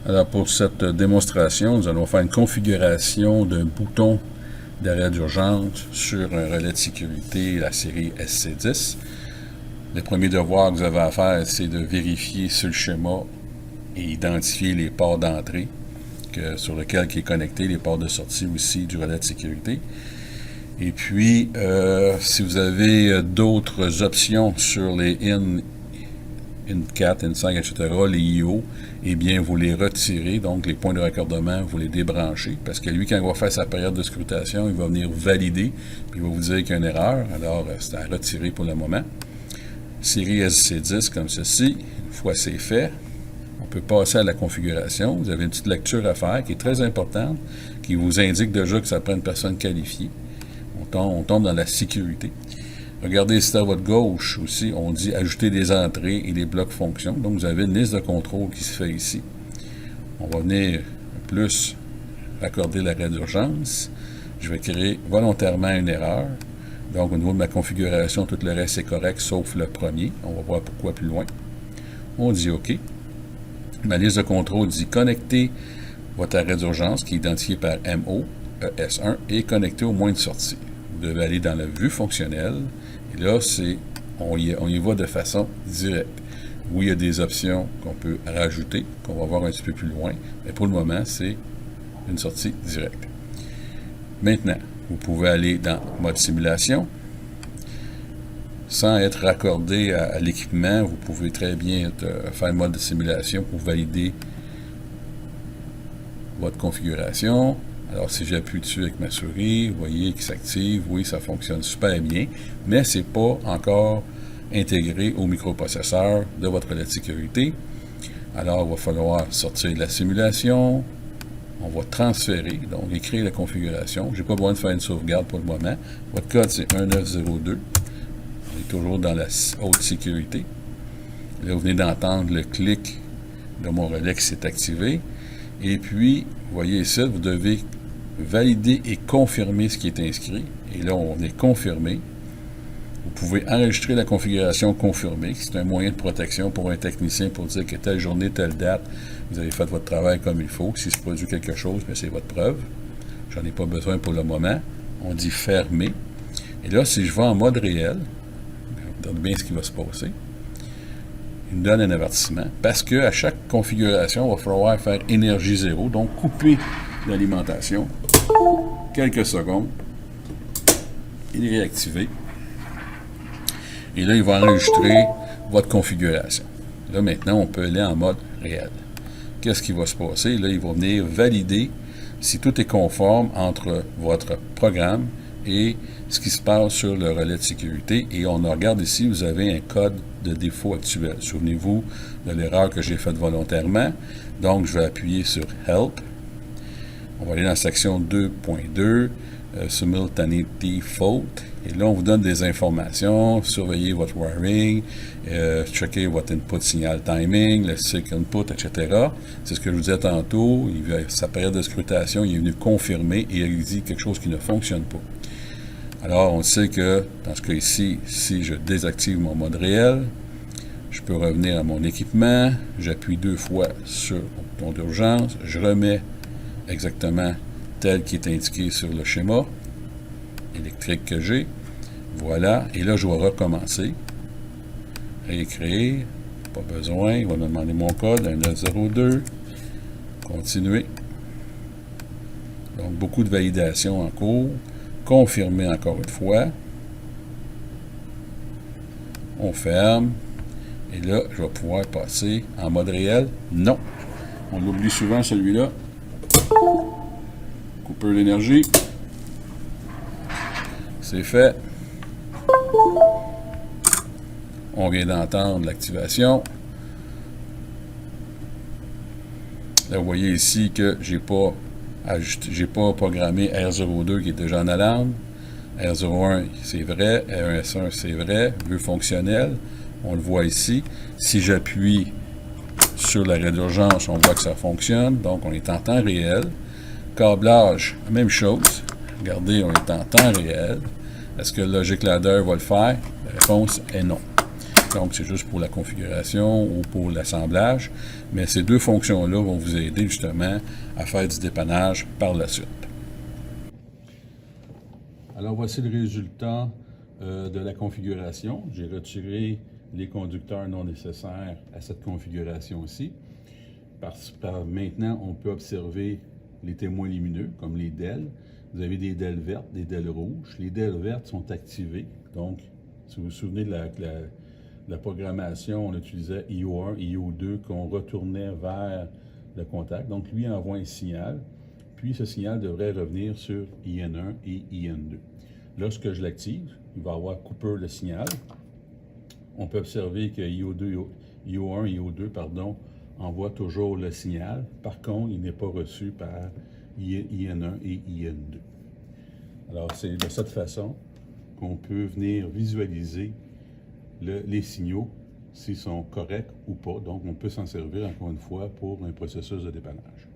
Alors pour cette démonstration, nous allons faire une configuration d'un bouton d'arrêt d'urgence sur un relais de sécurité, la série SC10. Le premier devoir que vous avez à faire, c'est de vérifier sur le schéma et identifier les ports d'entrée sur lesquels il est connecté, les ports de sortie aussi du relais de sécurité. Et puis, si vous avez d'autres options sur les IN4, IN5, etc., les IO, eh bien, vous les retirez, donc les points de raccordement, vous les débranchez, parce que lui, quand il va faire sa période de scrutation, il va venir valider, puis il va vous dire qu'il y a une erreur, alors c'est à retirer pour le moment. Série SC10 comme ceci, une fois c'est fait, on peut passer à la configuration. Vous avez une petite lecture à faire qui est très importante, qui vous indique déjà que ça prend une personne qualifiée. On tombe dans la sécurité. Regardez ici à votre gauche aussi, on dit ajouter des entrées et les blocs fonctions. Donc vous avez une liste de contrôle qui se fait ici. On va venir plus accorder l'arrêt d'urgence. Je vais créer volontairement une erreur. Donc au niveau de ma configuration, tout le reste est correct sauf le premier. On va voir pourquoi plus loin. On dit OK. Ma liste de contrôle dit connecter votre arrêt d'urgence qui est identifié par MO, ES1 et connecter au moins de sortie. Vous devez aller dans la vue fonctionnelle. Et là, on y va de façon directe. Oui, il y a des options qu'on peut rajouter, qu'on va voir un petit peu plus loin. Mais pour le moment, c'est une sortie directe. Maintenant, vous pouvez aller dans mode simulation. Sans être raccordé à l'équipement, vous pouvez très bien faire mode de simulation pour valider votre configuration. Alors, si j'appuie dessus avec ma souris, vous voyez qu'il s'active. Oui, ça fonctionne super bien, mais ce n'est pas encore intégré au microprocesseur de votre relais de sécurité. Alors, il va falloir sortir de la simulation. On va transférer, donc écrire la configuration. Je n'ai pas besoin de faire une sauvegarde pour le moment. Votre code, c'est 1902. On est toujours dans la haute sécurité. Là, vous venez d'entendre le clic de mon relais qui s'est activé. Et puis, vous voyez ici, vous devez valider et confirmer ce qui est inscrit. Et là, on est confirmé. Vous pouvez enregistrer la configuration confirmée. C'est un moyen de protection pour un technicien pour dire que telle journée, telle date, vous avez fait votre travail comme il faut. Si se produit quelque chose, c'est votre preuve. J'en ai pas besoin pour le moment. On dit fermer. Et là, si je vais en mode réel, regardez bien ce qui va se passer. Il me donne un avertissement parce qu'à chaque configuration, il va falloir faire énergie zéro, donc couper l'alimentation. Quelques secondes. Il est réactivé. Et là, il va enregistrer votre configuration. Là, maintenant, on peut aller en mode réel. Qu'est-ce qui va se passer? Là, il va venir valider si tout est conforme entre votre programme et ce qui se passe sur le relais de sécurité. Et on regarde ici, vous avez un code de défaut actuel. Souvenez-vous de l'erreur que j'ai faite volontairement. Donc, je vais appuyer sur Help. On va aller dans la section 2.2, Simultaneity Fault. Et là, on vous donne des informations. Surveillez votre wiring, checkez votre input signal timing, le sync input, etc. C'est ce que je vous disais tantôt. Sa période de scrutation, il est venu confirmer et il dit quelque chose qui ne fonctionne pas. Alors, on sait que, dans ce cas ici, si je désactive mon mode réel, je peux revenir à mon équipement, j'appuie 2 fois sur mon bouton d'urgence, je remets exactement tel qui est indiqué sur le schéma électrique que j'ai. Voilà, et là, je vais recommencer. Réécrire, pas besoin, il va me demander mon code, 1902. Continuer. Donc, beaucoup de validation en cours. Confirmer encore une fois. On ferme. Et là, je vais pouvoir passer en mode réel. Non. On l'oublie souvent, celui-là. Coupeur d'énergie. C'est fait. On vient d'entendre l'activation. Là, vous voyez ici que j'ai pas programmé R02 qui est déjà en alarme. R01, c'est vrai. R1S1, c'est vrai. Vue fonctionnelle. On le voit ici. Si j'appuie sur l'arrêt d'urgence, on voit que ça fonctionne. Donc, on est en temps réel. Câblage, même chose. Regardez, on est en temps réel. Est-ce que le Logic Ladder va le faire? La réponse est non. Donc, c'est juste pour la configuration ou pour l'assemblage. Mais ces deux fonctions-là vont vous aider justement à faire du dépannage par la suite. Alors, voici le résultat de la configuration. J'ai retiré les conducteurs non nécessaires à cette configuration-ci. Maintenant, on peut observer les témoins lumineux, comme les DEL. Vous avez des DEL vertes, des DEL rouges. Les DEL vertes sont activées. Donc, si vous vous souvenez de la programmation, on utilisait IO1, IO2 qu'on retournait vers le contact. Donc, lui envoie un signal. Puis, ce signal devrait revenir sur IN1 et IN2. Lorsque je l'active, il va y avoir coupeur de signal. On peut observer que IO1, IO2, envoie toujours le signal. Par contre, il n'est pas reçu par IN1 et IN2. Alors, c'est de cette façon qu'on peut venir visualiser les signaux, s'ils sont corrects ou pas. Donc, on peut s'en servir, encore une fois, pour un processus de dépannage.